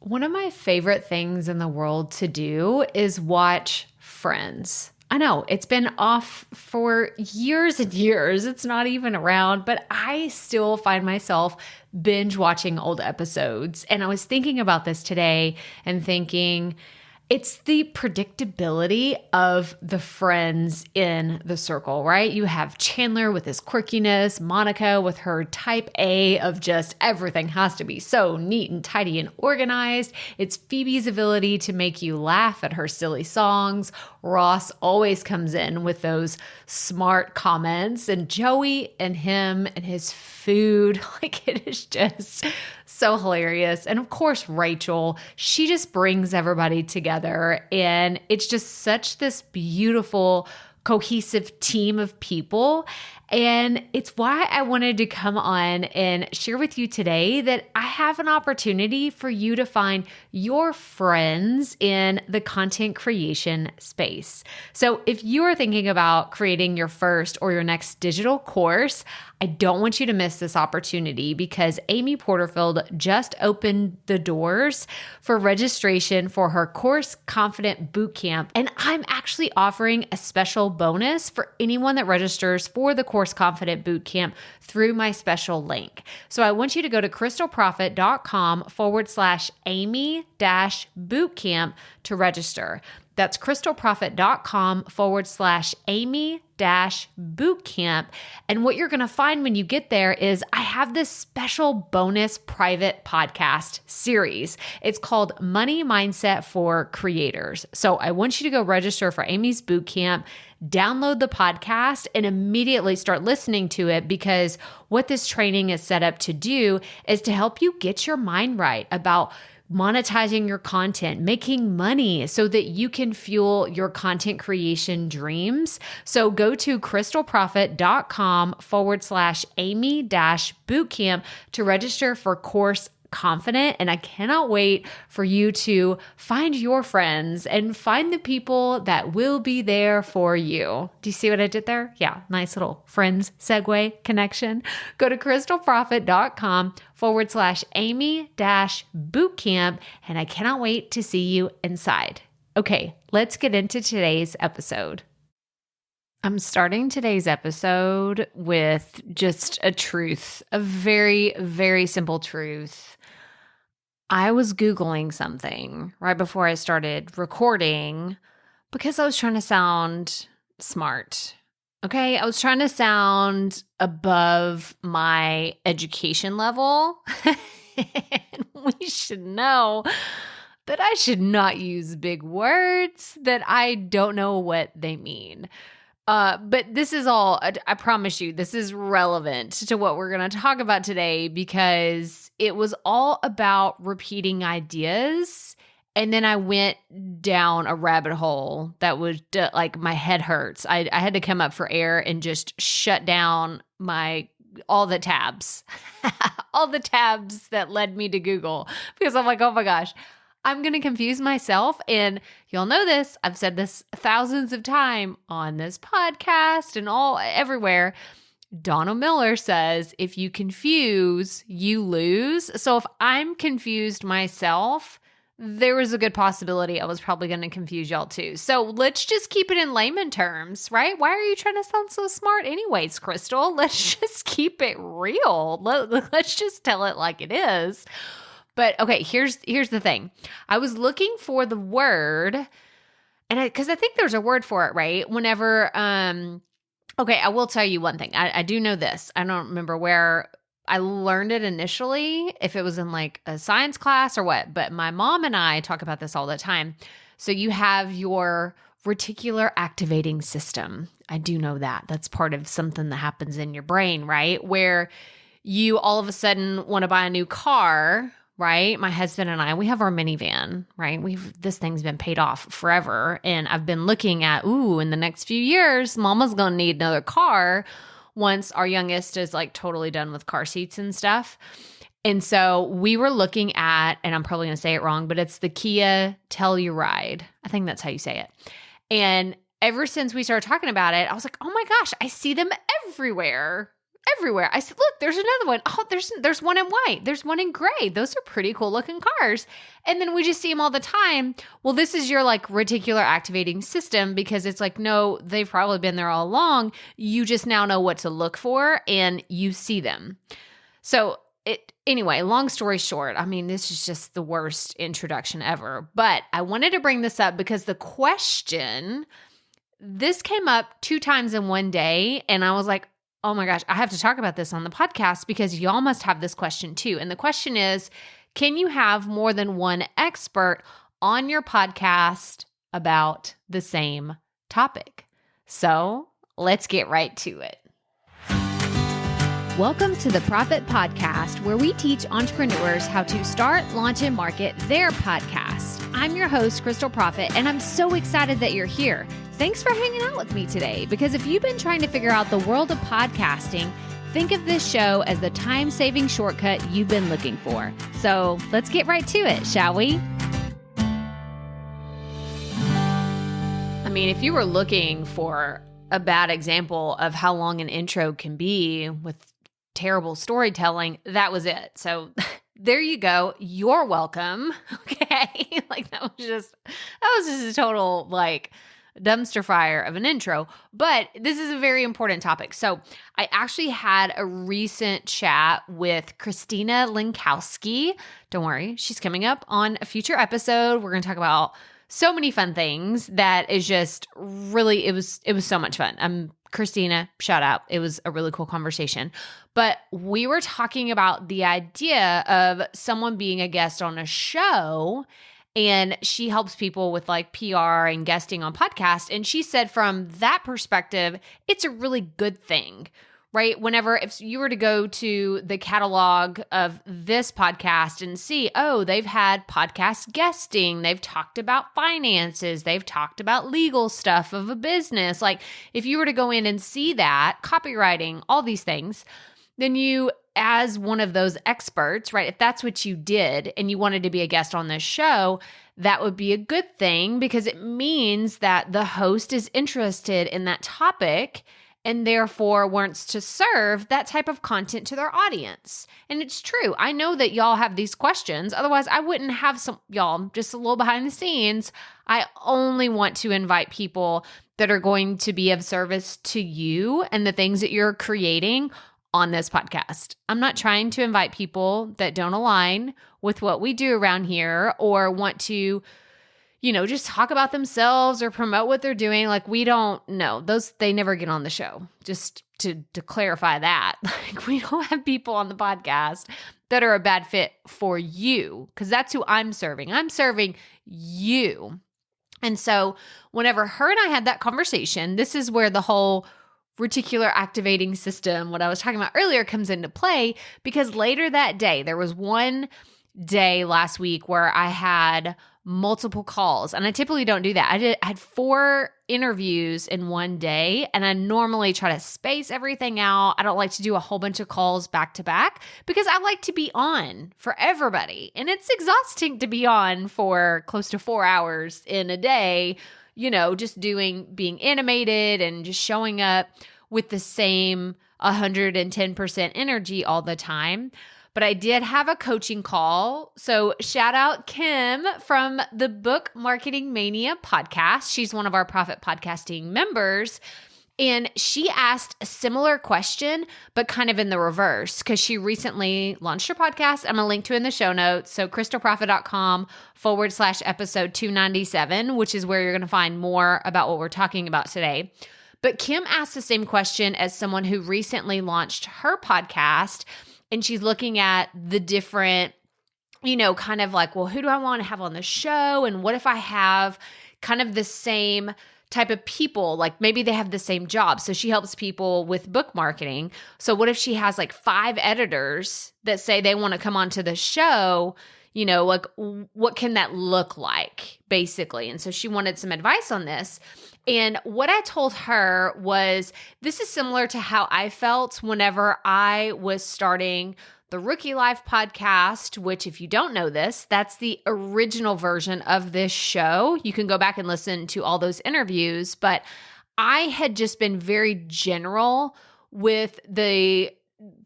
One of my favorite things in the world to do is watch Friends. I know it's been off for years and years. It's not even around, but I still find myself binge watching old episodes. And I was thinking about this today and thinking, it's the predictability of the friends in the circle, right? You have Chandler with his quirkiness, Monica with her type A of just everything has to be so neat and tidy and organized. It's Phoebe's ability to make you laugh at her silly songs. Ross always comes in with those smart comments, and Joey and him and his food, like it is just so hilarious. And of course, Rachel, she just brings everybody together, and it's just such this beautiful, cohesive team of people. And it's why I wanted to come on and share with you today that I have an opportunity for you to find your friends in the content creation space. So if you are thinking about creating your first or your next digital course, I don't want you to miss this opportunity because Amy Porterfield just opened the doors for registration for her Course Confident Bootcamp. And I'm actually offering a special bonus for anyone that registers for the Course Confident Bootcamp through my special link. So I want you to go to krystalprofit.com/Amy-bootcamp to register. That's krystalprofit.com/Amy-bootcamp. And what you're going to find when you get there is I have this special bonus private podcast series. It's called Money Mindset for Creators. So I want you to go register for Amy's bootcamp, download the podcast, and immediately start listening to it, because what this training is set up to do is to help you get your mind right about monetizing your content, making money so that you can fuel your content creation dreams. So go to krystalprofit.com/Amy-bootcamp to register for Course Confident. And I cannot wait for you to find your friends and find the people that will be there for you. Do you see what I did there? Yeah, nice little friends segue connection. Go to krystalprofit.com/Amy-bootcamp. And I cannot wait to see you inside. Okay, let's get into today's episode. I'm starting today's episode with just a truth, a very, very simple truth. I was Googling something right before I started recording because I was trying to sound smart. Okay, I was trying to sound above my education level. And we should know that I should not use big words that I don't know what they mean. But this is all, I promise you, this is relevant to what we're going to talk about today, because it was all about repeating ideas. And then I went down a rabbit hole that was like my head hurts. I had to come up for air and just shut down all the tabs, all the tabs that led me to Google, because I'm like, oh my gosh, I'm going to confuse myself. And you'll know this. I've said this thousands of times on this podcast and everywhere. Donald Miller says, if you confuse, you lose. So if I'm confused myself, there was a good possibility I was probably going to confuse y'all too. So let's just keep it in layman terms, right? Why are you trying to sound so smart anyways, Krystal? Let's just keep it real. Let's just tell it like it is. But okay, here's the thing. I was looking for the word, and because I think there's a word for it, right? Whenever, okay, I will tell you one thing. I do know this. I don't remember where I learned it initially, if it was in like a science class or what, but my mom and I talk about this all the time. So you have your reticular activating system. I do know that. That's part of something that happens in your brain, right? Where you all of a sudden want to buy a new car, right? My husband and I, we have our minivan, right? This thing's been paid off forever. And I've been looking at, in the next few years, mama's going to need another car once our youngest is like totally done with car seats and stuff. And so we were looking at, and I'm probably going to say it wrong, but it's the Kia Telluride. I think that's how you say it. And ever since we started talking about it, I was like, oh my gosh, I see them everywhere. everywhere. I said, look, there's another one. Oh, there's one in white. There's one in gray. Those are pretty cool looking cars. And then we just see them all the time. Well, this is your like reticular activating system because it's like, no, they've probably been there all along. You just now know what to look for and you see them. So anyway, long story short, I mean, this is just the worst introduction ever. But I wanted to bring this up because this came up 2 times in one day. And I was like, oh my gosh, I have to talk about this on the podcast because y'all must have this question too. And the question is, can you have more than one expert on your podcast about the same topic? So let's get right to it. Welcome to the Profit Podcast, where we teach entrepreneurs how to start, launch, and market their podcast. I'm your host, Krystal Profit, and I'm so excited that you're here. Thanks for hanging out with me today, because if you've been trying to figure out the world of podcasting, think of this show as the time-saving shortcut you've been looking for. So let's get right to it, shall we? I mean, if you were looking for a bad example of how long an intro can be with terrible storytelling, that was it. So there you go. You're welcome. Okay. Like that was just a total like dumpster fire of an intro, but this is a very important topic. So I actually had a recent chat with Christina Lenkowski. Don't worry, she's coming up on a future episode. We're going to talk about so many fun things that is just really, it was so much fun. Christina, shout out. It was a really cool conversation. But we were talking about the idea of someone being a guest on a show, and she helps people with like PR and guesting on podcasts. And she said from that perspective, it's a really good thing, right? If you were to go to the catalog of this podcast and see, oh, they've had podcast guesting, they've talked about finances, they've talked about legal stuff of a business. Like if you were to go in and see that, copywriting, all these things, then you, as one of those experts, right, if that's what you did and you wanted to be a guest on this show, that would be a good thing because it means that the host is interested in that topic and therefore wants to serve that type of content to their audience. And it's true. I know that y'all have these questions. Otherwise, I wouldn't have y'all, just a little behind the scenes. I only want to invite people that are going to be of service to you and the things that you're creating on this podcast. I'm not trying to invite people that don't align with what we do around here or want to just talk about themselves or promote what they're doing. Like we don't know. They never get on the show. Just to clarify that. Like we don't have people on the podcast that are a bad fit for you because that's who I'm serving. I'm serving you. And so whenever her and I had that conversation, this is where the whole reticular activating system, what I was talking about earlier, comes into play because later that day, there was one day last week where I had multiple calls, and I typically don't do that. I had 4 interviews in one day, and I normally try to space everything out. I don't like to do a whole bunch of calls back to back because I like to be on for everybody, and it's exhausting to be on for close to 4 hours in a day, just being animated and just showing up with the same 110% energy all the time. But I did have a coaching call. So shout out Kim from the Book Marketing Mania podcast. She's one of our Profit Podcasting members. And she asked a similar question, but kind of in the reverse, because she recently launched her podcast. I'm going to link to it in the show notes. So krystalprofit.com/episode 297, which is where you're going to find more about what we're talking about today. But Kim asked the same question as someone who recently launched her podcast. And she's looking at the different, kind of like, well, who do I want to have on the show? And what if I have kind of the same type of people, like maybe they have the same job. So she helps people with book marketing. So what if she has like 5 editors that say they want to come onto the show? Like what can that look like basically? And so she wanted some advice on this. And what I told her was, this is similar to how I felt whenever I was starting the Rookie Life podcast, which if you don't know this, that's the original version of this show. You can go back and listen to all those interviews, but I had just been very general with the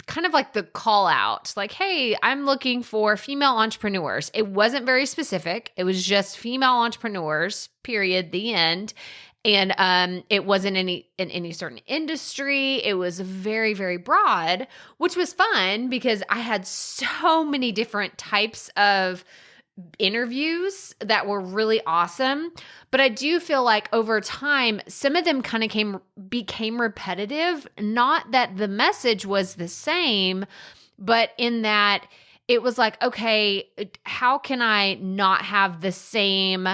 kind of like the call out, like, hey, I'm looking for female entrepreneurs. It wasn't very specific. It was just female entrepreneurs, period, the end. And it wasn't in any certain industry. It was very, very broad, which was fun because I had so many different types of interviews that were really awesome. But I do feel like over time, some of them kind of became repetitive. Not that the message was the same, but in that it was like, okay, how can I not have the same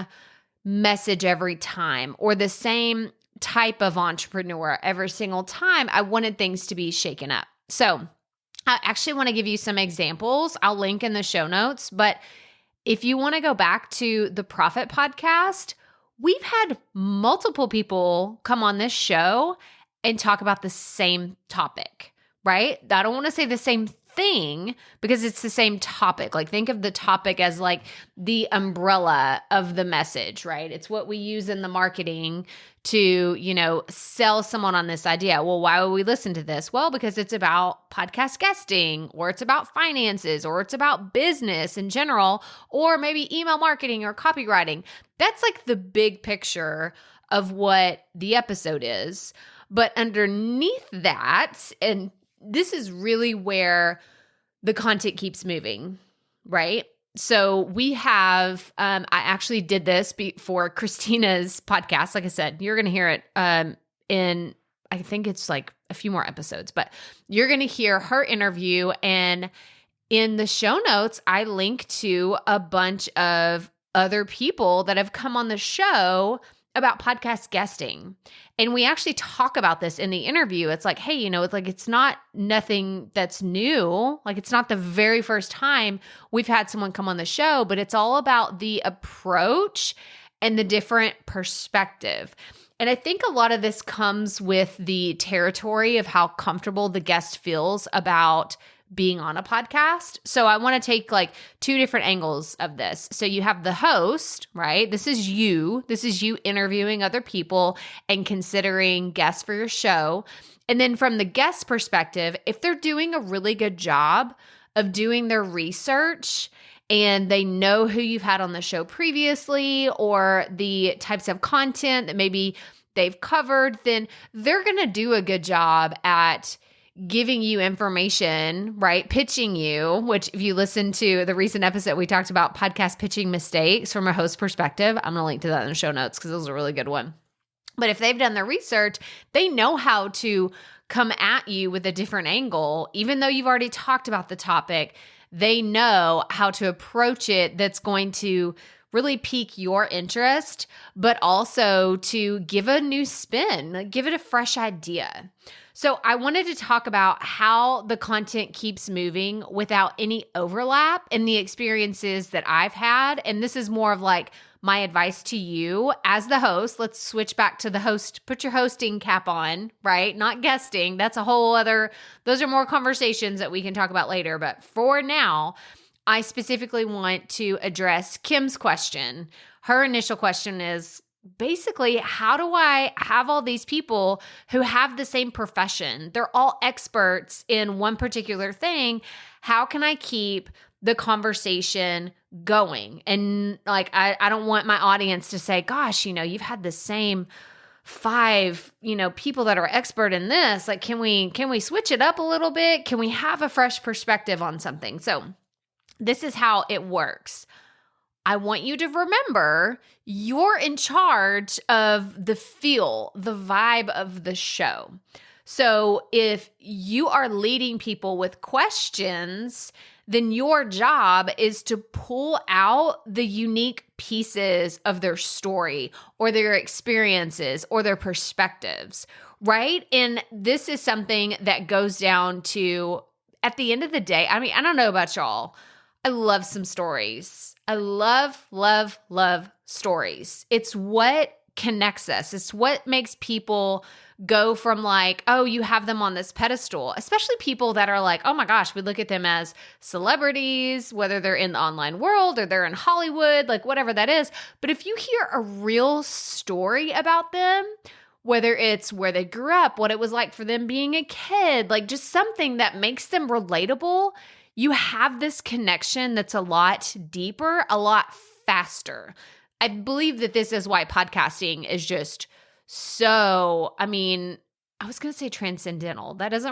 message every time or the same type of entrepreneur every single time? I wanted things to be shaken up. So I actually want to give you some examples. I'll link in the show notes, but if you want to go back to the Profit Podcast, we've had multiple people come on this show and talk about the same topic, right? I don't want to say the same thing because it's the same topic. Like think of the topic as like the umbrella of the message, right? It's what we use in the marketing to, sell someone on this idea. Well, why would we listen to this? Well, because it's about podcast guesting, or it's about finances, or it's about business in general, or maybe email marketing or copywriting. That's like the big picture of what the episode is. But underneath that, and this is really where the content keeps moving, right? So we have, I actually did this for Christina's podcast. Like I said, you're going to hear it in, I think it's like a few more episodes, but you're going to hear her interview. And in the show notes, I link to a bunch of other people that have come on the show about podcast guesting. And we actually talk about this in the interview. It's like, hey, it's not nothing that's new. Like it's not the very first time we've had someone come on the show, but it's all about the approach and the different perspective. And I think a lot of this comes with the territory of how comfortable the guest feels about being on a podcast. So I want to take like two different angles of this. So you have the host, right? This is you interviewing other people and considering guests for your show. And then from the guest perspective, if they're doing a really good job of doing their research and they know who you've had on the show previously or the types of content that maybe they've covered, then they're going to do a good job at giving you information, right? Pitching you, which if you listen to the recent episode, we talked about podcast pitching mistakes from a host perspective. I'm going to link to that in the show notes because it was a really good one. But if they've done their research, they know how to come at you with a different angle. Even though you've already talked about the topic, they know how to approach it that's going to really pique your interest, but also to give a new spin, give it a fresh idea. So I wanted to talk about how the content keeps moving without any overlap in the experiences that I've had. And this is more of like my advice to you as the host. Let's switch back to the host. Put your hosting cap on, right? Not guesting. That's a whole other, those are more conversations that we can talk about later. But for now, I specifically want to address Kim's question. Her initial question is basically, how do I have all these people who have the same profession? They're all experts in one particular thing. How can I keep the conversation going? And like, I don't want my audience to say, gosh, you've had the same 5, people that are expert in this. Like, can we switch it up a little bit? Can we have a fresh perspective on something? So this is how it works. I want you to remember you're in charge of the feel, the vibe of the show. So if you are leading people with questions, then your job is to pull out the unique pieces of their story or their experiences or their perspectives, right? And this is something that goes down to, at the end of the day, I mean, I don't know about y'all, I love some stories. I love, love, love stories. It's what connects us. It's what makes people go from like, oh, you have them on this pedestal, especially people that are like, oh my gosh, we look at them as celebrities, whether they're in the online world or they're in Hollywood, like whatever that is. But if you hear a real story about them, whether it's where they grew up, what it was like for them being a kid, like just something that makes them relatable, you have this connection that's a lot deeper, a lot faster. I believe that this is why podcasting is just so, I was going to say transcendental. That's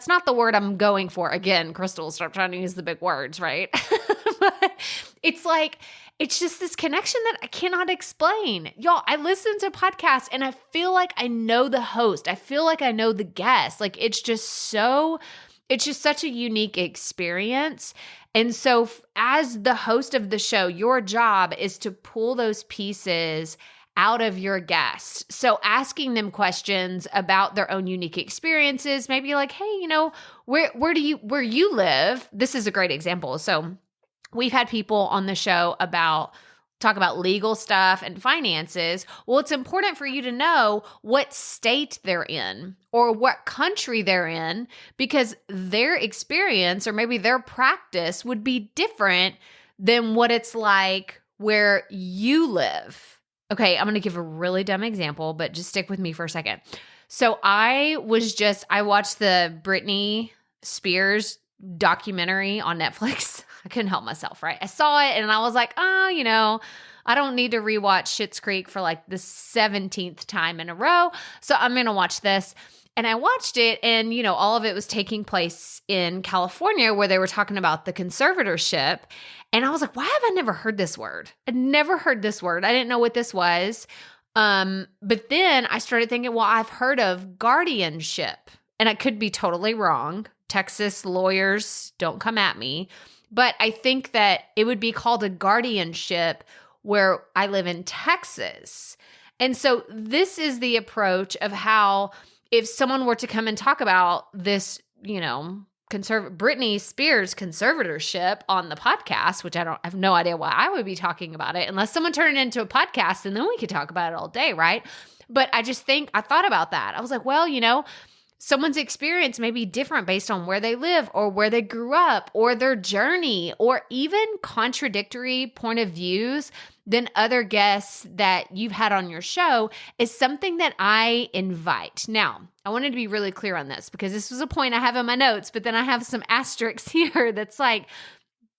not the word I'm going for. Again, Krystal, stop trying to use the big words, right? But it's just this connection that I cannot explain. Y'all, I listen to podcasts and I feel like I know the host. I feel like I know the guest. Like it's just such a unique experience. And so as the host of the show, your job is to pull those pieces out of your guests. So asking them questions about their own unique experiences, maybe like, hey, where you live? This is a great example. So we've had people on the show talk about legal stuff and finances. Well, it's important for you to know what state they're in or what country they're in, because their experience or maybe their practice would be different than what it's like where you live. Okay, I'm going to give a really dumb example, but just stick with me for a second. So I watched the Britney Spears documentary on Netflix. I couldn't help myself, right? I saw it and I was like, I don't need to rewatch Schitt's Creek for like the 17th time in a row. So I'm going to watch this. And I watched it and, all of it was taking place in California where they were talking about the conservatorship. And I was like, why have I never heard this word? I'd never heard this word. I didn't know what this was. But then I started thinking, well, I've heard of guardianship. And I could be totally wrong. Texas lawyers, don't come at me. But I think that it would be called a guardianship where I live in Texas. And so this is the approach of how if someone were to come and talk about this, Britney Spears conservatorship on the podcast, which I have no idea why I would be talking about it unless someone turned it into a podcast and then we could talk about it all day, right? But I thought about that. I was like, well, someone's experience may be different based on where they live or where they grew up or their journey or even contradictory point of views than other guests that you've had on your show is something that I invite. Now, I wanted to be really clear on this because this was a point I have in my notes, but then I have some asterisks here that's like,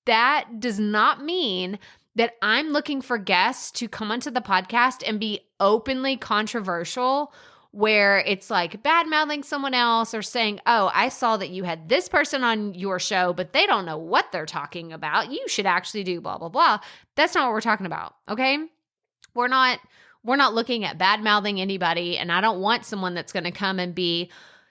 that does not mean that I'm looking for guests to come onto the podcast and be openly controversial where it's like bad-mouthing someone else or saying, oh, I saw that you had this person on your show, but they don't know what they're talking about. You should actually do blah, blah, blah. That's not what we're talking about, okay? We're not looking at bad-mouthing anybody, and I don't want someone that's going to come and be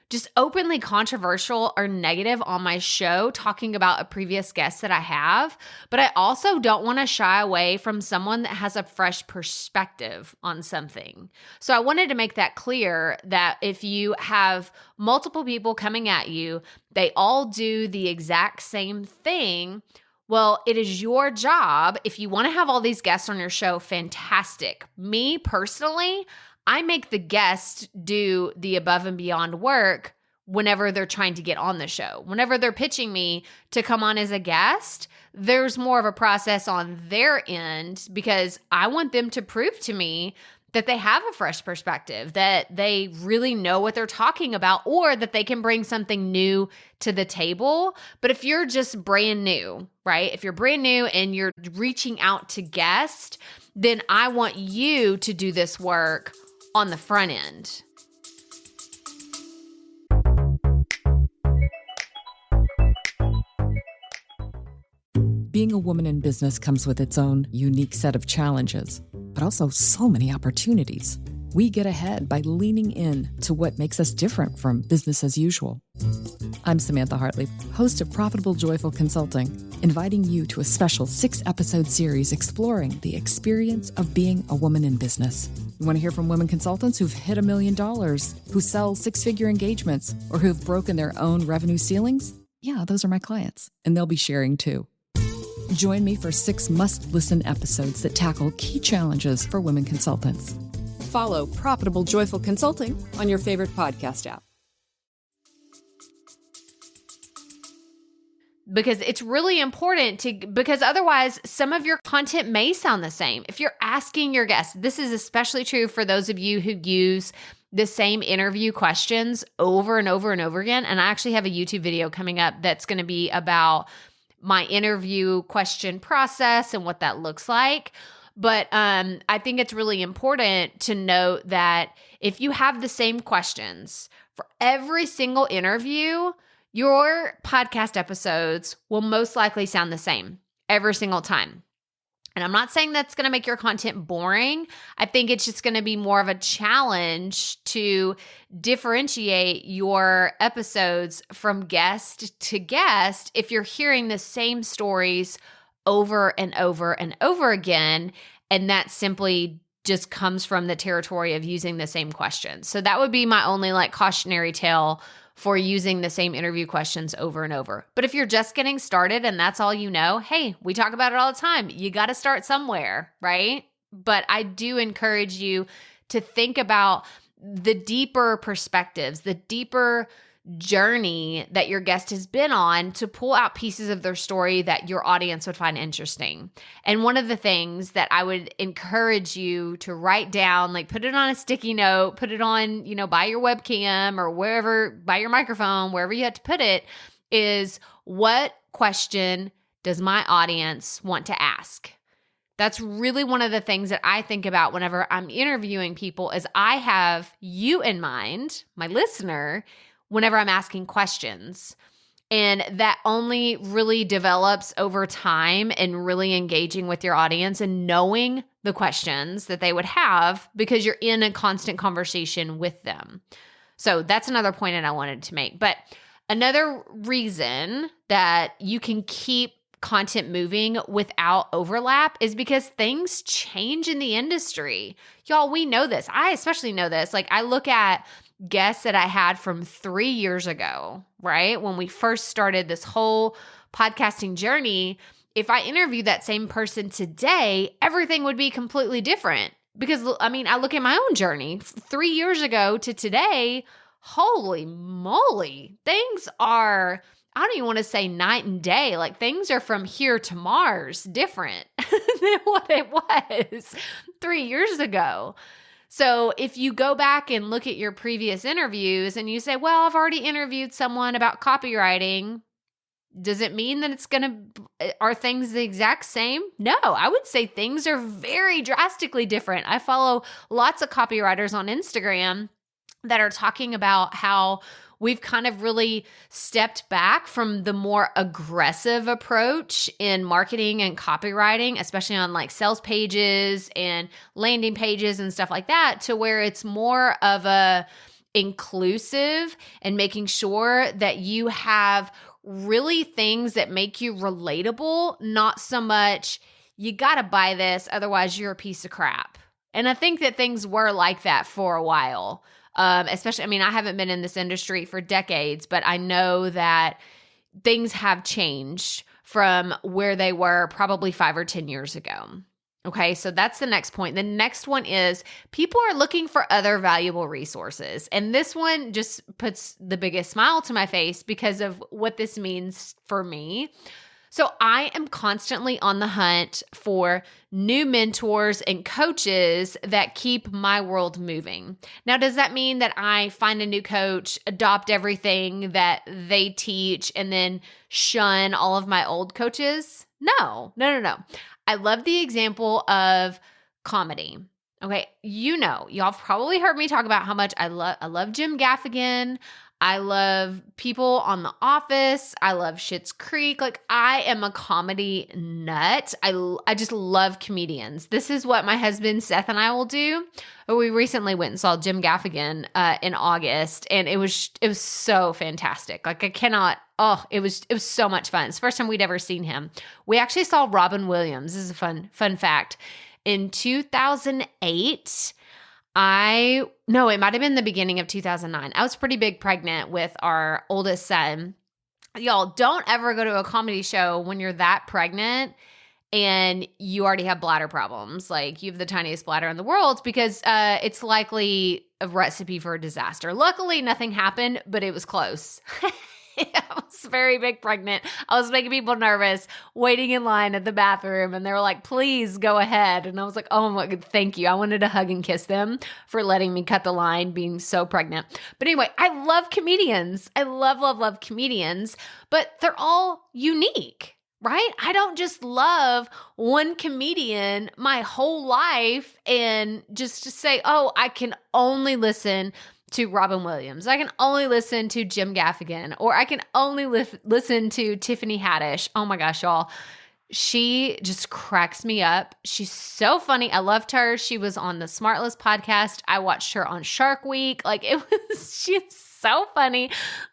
just openly controversial or negative on my show talking about a previous guest that I have. But I also don't want to shy away from someone that has a fresh perspective on something. So I wanted to make that clear that if you have multiple people coming at you, they all do the exact same thing. Well, it is your job. If you want to have all these guests on your show, fantastic. Me personally, I make the guests do the above and beyond work whenever they're trying to get on the show. Whenever they're pitching me to come on as a guest, there's more of a process on their end because I want them to prove to me that they have a fresh perspective, that they really know what they're talking about, or that they can bring something new to the table. But if you're just brand new, right? If you're brand new and you're reaching out to guests, then I want you to do this work on the front end. Being a woman in business comes with its own unique set of challenges, but also so many opportunities. We get ahead by leaning in to what makes us different from business as usual. I'm Samantha Hartley, host of Profitable Joyful Consulting, inviting you to a special 6-episode series exploring the experience of being a woman in business. You want to hear from women consultants who've hit $1 million, who sell 6-figure engagements, or who've broken their own revenue ceilings? Yeah, those are my clients, and they'll be sharing too. Join me for 6 must-listen episodes that tackle key challenges for women consultants. Follow Profitable Joyful Consulting on your favorite podcast app. Because it's really important because otherwise some of your content may sound the same. If you're asking your guests, this is especially true for those of you who use the same interview questions over and over and over again. And I actually have a YouTube video coming up that's going to be about my interview question process and what that looks like. But I think it's really important to note that if you have the same questions for every single interview, your podcast episodes will most likely sound the same every single time. And I'm not saying that's going to make your content boring. I think it's just going to be more of a challenge to differentiate your episodes from guest to guest if you're hearing the same stories over and over and over again. And that simply just comes from the territory of using the same questions. So that would be my only cautionary tale for using the same interview questions over and over. But if you're just getting started and that's all you know, hey, we talk about it all the time. You got to start somewhere, right? But I do encourage you to think about the deeper perspectives, the deeper journey that your guest has been on to pull out pieces of their story that your audience would find interesting. And one of the things that I would encourage you to write down, put it on a sticky note, put it on, by your webcam or wherever, by your microphone, wherever you have to put it, is what question does my audience want to ask? That's really one of the things that I think about whenever I'm interviewing people is I have you in mind, my listener, whenever I'm asking questions. And that only really develops over time and really engaging with your audience and knowing the questions that they would have because you're in a constant conversation with them. So that's another point that I wanted to make. But another reason that you can keep content moving without overlap is because things change in the industry. Y'all, we know this. I especially know this. I look at guests that I had from 3 years ago, right? When we first started this whole podcasting journey, if I interviewed that same person today, everything would be completely different. Because I look at my own journey 3 years ago to today, holy moly, things are, I don't even want to say night and day. Things are from here to Mars different than what it was 3 years ago. So if you go back and look at your previous interviews and you say, well, I've already interviewed someone about copywriting, does it mean that are things the exact same? No, I would say things are very drastically different. I follow lots of copywriters on Instagram that are talking about how we've kind of really stepped back from the more aggressive approach in marketing and copywriting, especially on sales pages and landing pages and stuff like that, to where it's more of a inclusive and making sure that you have really things that make you relatable, not so much you got to buy this, otherwise you're a piece of crap. And I think that things were like that for a while. Especially, I haven't been in this industry for decades, but I know that things have changed from where they were probably 5 or 10 years ago. Okay, so that's the next point. The next one is people are looking for other valuable resources. And this one just puts the biggest smile to my face because of what this means for me. So I am constantly on the hunt for new mentors and coaches that keep my world moving. Now, does that mean that I find a new coach, adopt everything that they teach, and then shun all of my old coaches? No. I love the example of comedy. Okay, y'all have probably heard me talk about how much I love Jim Gaffigan. I love people on The Office. I love Schitt's Creek. I am a comedy nut. I just love comedians. This is what my husband Seth and I will do. We recently went and saw Jim Gaffigan in August, and it was so fantastic. It was so much fun. It's the first time we'd ever seen him. We actually saw Robin Williams. This is a fun fact. In 2008, it might have been the beginning of 2009. I was pretty big pregnant with our oldest son. Y'all, don't ever go to a comedy show when you're that pregnant and you already have bladder problems. You have the tiniest bladder in the world because it's likely a recipe for a disaster. Luckily, nothing happened, but it was close. I was very big pregnant. I was making people nervous, waiting in line at the bathroom, and they were like, please go ahead. And I was like, oh my God, thank you. I wanted to hug and kiss them for letting me cut the line being so pregnant. But anyway, I love comedians. I love, love, love comedians, but they're all unique, right? I don't just love one comedian my whole life and just to say, oh, I can only listen to Robin Williams. I can only listen to Jim Gaffigan, or I can only listen to Tiffany Haddish. Oh my gosh, y'all. She just cracks me up. She's so funny. I loved her. She was on the Smartless podcast. I watched her on Shark Week. She's so funny.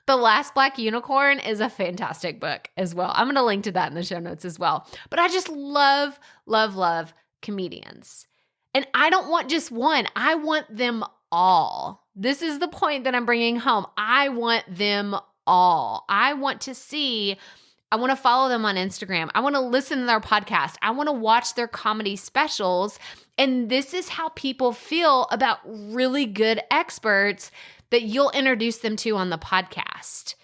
The Last Black Unicorn is a fantastic book as well. I'm going to link to that in the show notes as well. But I just love, love, love comedians. And I don't want just one. I want them all. This is the point that I'm bringing home. I want them all. I want to follow them on Instagram. I want to listen to their podcast. I want to watch their comedy specials. And this is how people feel about really good experts that you'll introduce them to on the podcast.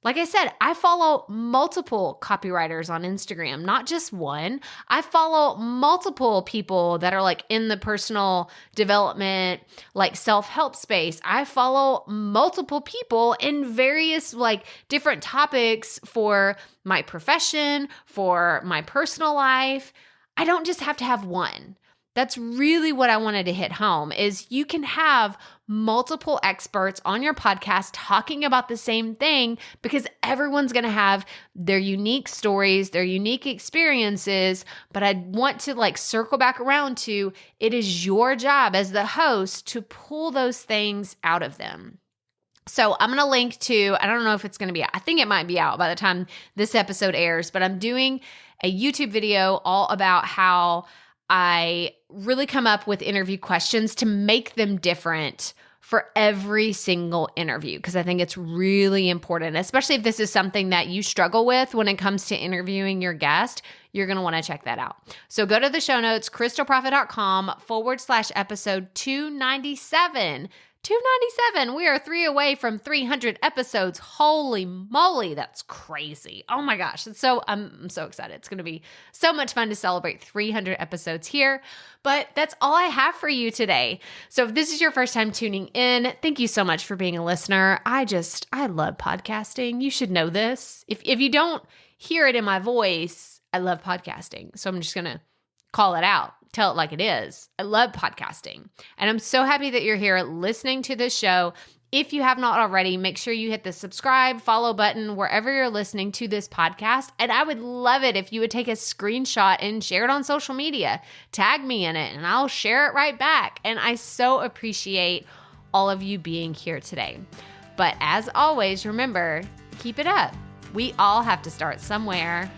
Like I said, I follow multiple copywriters on Instagram, not just one. I follow multiple people that are like in the personal development, like self-help space. I follow multiple people in various like different topics for my profession, for my personal life. I don't just have to have one. That's really what I wanted to hit home is you can have multiple experts on your podcast talking about the same thing because everyone's going to have their unique stories, their unique experiences. But I want to like circle back around to it is your job as the host to pull those things out of them. So I'm going to link to, I don't know if it's going to be, I think it might be out by the time this episode airs, but I'm doing a YouTube video all about how I really come up with interview questions to make them different for every single interview because I think it's really important, especially if this is something that you struggle with when it comes to interviewing your guest. You're going to want to check that out. So go to the show notes, krystalprofit.com/episode 297. 297. We are 3 away from 300 episodes. Holy moly, that's crazy. Oh my gosh. I'm so excited. It's going to be so much fun to celebrate 300 episodes here. But that's all I have for you today. So if this is your first time tuning in, thank you so much for being a listener. I love podcasting. You should know this. If you don't hear it in my voice, I love podcasting. So I'm just going to call it out. Tell it like it is. I love podcasting. And I'm so happy that you're here listening to this show. If you have not already, make sure you hit the subscribe, follow button wherever you're listening to this podcast. And I would love it if you would take a screenshot and share it on social media. Tag me in it and I'll share it right back. And I so appreciate all of you being here today. But as always, remember, keep it up. We all have to start somewhere.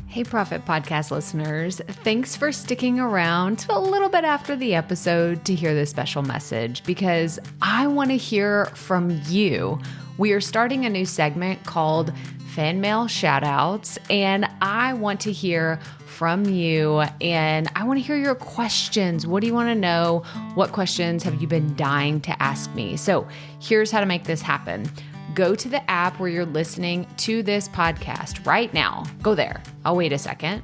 Hey, Profit Podcast listeners. Thanks for sticking around to a little bit after the episode to hear this special message because I want to hear from you. We are starting a new segment called Fan Mail Shoutouts, and I want to hear from you and I want to hear your questions. What do you want to know? What questions have you been dying to ask me? So here's how to make this happen. Go to the app where you're listening to this podcast right now. Go there. I'll wait a second.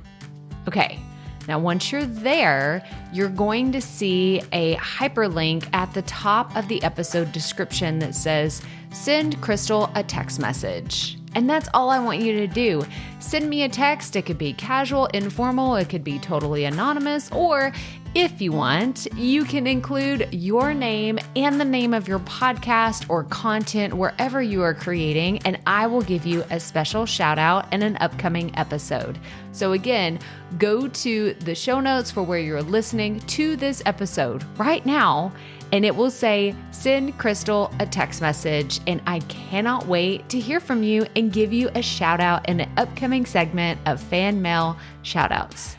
Okay. Now, once you're there, you're going to see a hyperlink at the top of the episode description that says, send Krystal a text message. And that's all I want you to do. Send me a text. It could be casual, informal. It could be totally anonymous. Or if you want, you can include your name and the name of your podcast or content wherever you are creating, and I will give you a special shout out in an upcoming episode. So again, go to the show notes for where you're listening to this episode right now, and it will say, send Krystal a text message. And I cannot wait to hear from you and give you a shout out in an upcoming segment of Fan Mail Shoutouts.